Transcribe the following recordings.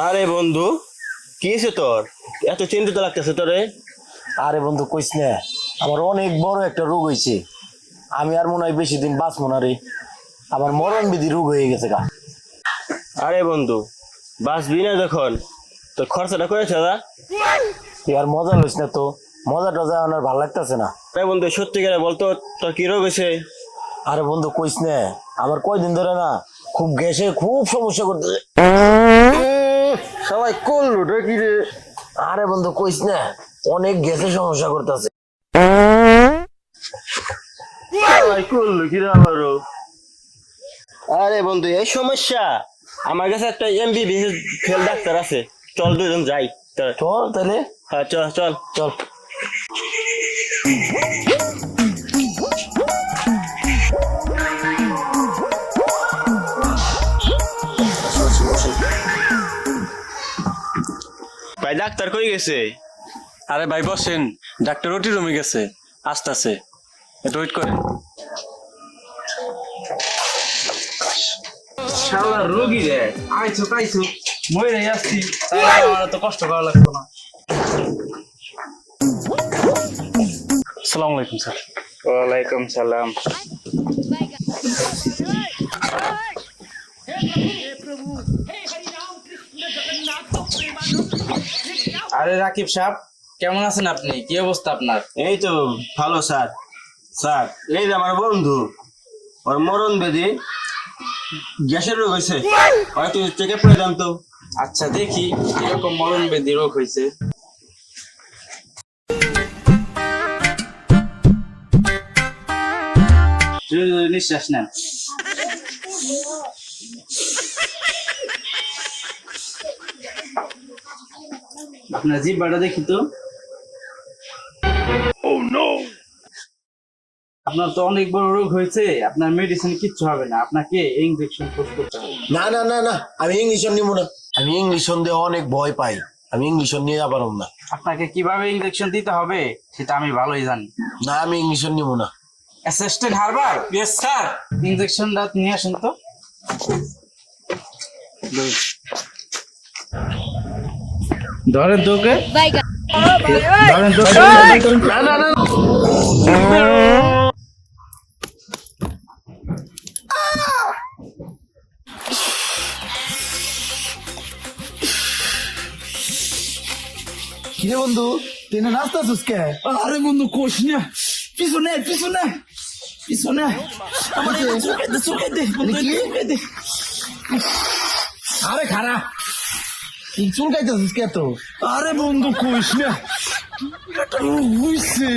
আরে বন্ধু, কি হয়েছে তোর? এত চিন্তিত লাগতেছে তোরে? আরে বন্ধু কইস না, আমার অনেক বড় একটা রোগ হয়েছে। আমি আর মনে হয় বেশি দিন বাঁচবো না রে। আমার মরণ বিধি রোগ হয়ে গেছে গা। আরে বন্ধু, বাঁচবি না যখন তোর খরচাটা করেছে দা। তুই আর মজা লইস না তো, মজা টজা আমার ভালো লাগতেছে না। আরে বন্ধু, সত্যি করে বলতো তোর কি রোগ হয়েছে? আরে বন্ধু কইস না, আমার কয়দিন ধরে না খুব গ্যাসে খুব সমস্যা করতেছে। সবাই করলো রে কি রে? আরে বন্ধু কইস না, অনেক গ্যাসে সমস্যা করতেছে। সবাই করলো কি রে আমারও? আরে বন্ধু, এই সমস্যা আমার কাছে একটা এমবিবিএস ফেল ডাক্তার আছে, চল দুজন যাই। চল তাহলে। হ্যাঁ চল চল চল। ভাই ডাক্তার কই গেছে? আরে ভাই বসেন, ডাক্তার ওটি রুমে গেছে, আসতেছে, একটু ওয়েট করেন। শালা রোগী রে, আইছো কাইছো মরে আসছি, তাই আমার তো কষ্ট করা লাগতো না। আসসালামু আলাইকুম স্যার। ওয়ালাইকুম সালাম। আরে রাকিব সাহেব, কেমন আছেন আপনি? কি অবস্থা আপনার? এই তো ভালো স্যার। স্যার, এই যে আমার বন্ধু, ওর মরণ বেদি গ্যাসের রোগ হয়েছে, হয়তো চেক আপ করে দাম তো। আচ্ছা দেখি কিরকম মরণ ব্যাধি রোগ হয়েছে। নিঃশ্বাস নেন। আপনার জিহ্বাটা দেখি তো। আপনার তো অনেক বড় রোগ হয়েছে, আপনার মেডিসিন কিচ্ছু হবে না, আপনাকে ইনজেকশন কোর্স করতে হবে। না না না না, আমি ইংলিশন নিব না। আমি ইংলিশন দিয়ে অনেক ভয় পাই, আমি ইংলিশন নিয়ে যাবার না। আপনাকে কিভাবে ইনজেকশন দিতে হবে সেটা আমি ভালোই জানি। না, আমি ইংলিশন নিব না। অ্যাসিস্ট্যান্ট হারবার, ইয়েস স্যার, ইনজেকশনটা নিয়ে আসুন তো। ধরেন তোকে, ধরেন তোকে। না না না। কিরে বন্ধু, তুই না নাস্তা সুস্কে? আরে বন্ধু কোশ না, পিছনে পিছনে পিছনে আমার চোখে দে দে। আরে খারা, তুই চুল কাইতেছিস কে তো? আরে বন্ধু কোশ না, একটা রোগ হইছে,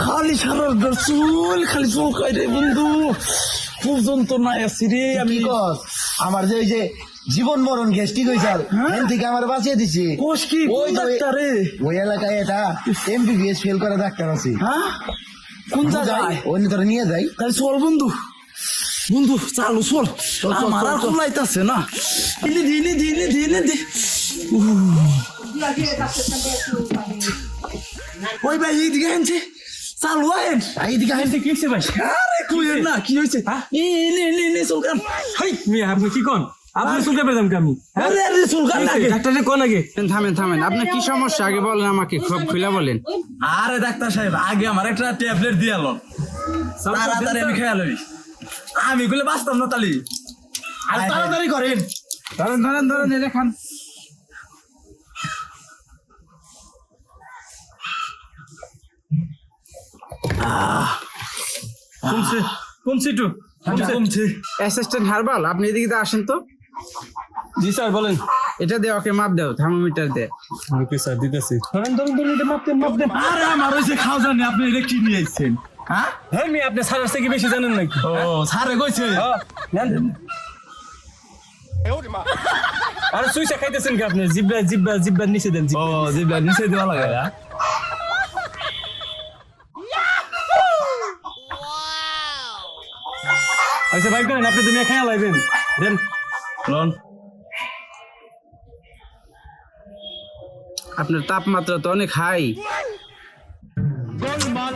খালি সারা চুল খালি চুল খাই রে বন্ধু, খুব যন্ত্রণা আছি রে আমি। আমি কস আমার যে ওই যে জীবন মরণ গ্যাস্ট্রিক হয়েছে, এখান থেকে আমার বাঁচিয়ে দিছি। কোশ কি ওই তো ডাক্তারে? ওই এলাকায় এটা এমবিবিএস ফেল করা ডাক্তার আছে। হ্যাঁ কোন জায়গায়? ওই তোরা নিয়ে যাই। তাহলে চল বন্ধু, বন্ধু চালু চল, চল, আমার আর চল। কুলাইতাছে না। দিনে দিনে দিনে দিনে দে। ওই ভাই এইদিকে আনছে, চালু আইন। এইদিকে আনছে। কি হয়েছে ভাই? আরে কুয়ের না, কি হয়েছে? নে চলকান। হাই মিয়া আপনি কি কোন? আপনি চুলকে পেলাম কি আমি? আরে আরে চলকান লাগে। ডাক্তারে কোন আগে? থামেন আপনার কি সমস্যা আগে বলেন, আমাকে সব খুলে বলেন। আরে ডাক্তার সাহেব, আগে আমার একটা ট্যাবলেট দিয়ে আলো, তাড়াতাড়ি আমি খেয়াল হই। আমি গুলো বাঁচতাম না তালি। আর তাড়াতাড়ি করেন। ধরেন এটা খান। কমছে একটু, কমছে। অ্যাসিস্ট্যান্ট হারবাল, আপনি এদিকে তো আসেন তো। জি স্যার বলেন। এটা দে, ওকে মাপ দাও, থার্মোমিটার দে। ওকে স্যার দিতেছি। ধরেন এটা মাপ দেন। আরে আমার হয়েছে খাও জানি, আপনি এটা কি নিয়ে আসছেন? হ্যাঁ হ্যাঁ মিয়া, আপনি স্যার থেকে বেশি জানেন নাকি? ও স্যারে কইছে। নেন। আরে সুইসা খাইতেছেন কি আপনি? জিব্বার নিচে দেন। ও জিব্বা নিচে দেওয়া লাগে না? আচ্ছা ভাই করেন, আপনি তুমি খেয়াল আইবেন দেন। লন আপনার তাপমাত্রা তো অনেক হাই,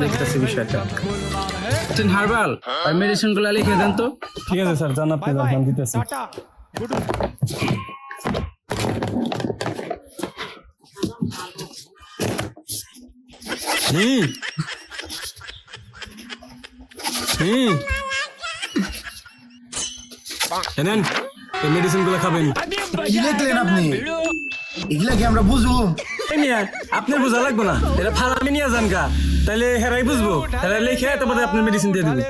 দেখতেছি বিষয়টা। অ্যাসিস্ট্যান্ট হারবাল, আর মেডিসিন গুলো লিখে দেন তো। ঠিক আছে স্যার, জান আপনি দিতেছি। হুম হুম এনেন এই মেডিসিন গুলো খাবেন। কি লিখলেন আপনি? এগুলা কি আমরা বুঝবো? এই নিয়ে আপনার বোঝা লাগবে না, এটা ফার্মে নিয়ে যান গা, তাহলে হেরাই বুঝবো, হেরাই লিখে তারপরে আপনার মেডিসিন দিয়ে দেবো।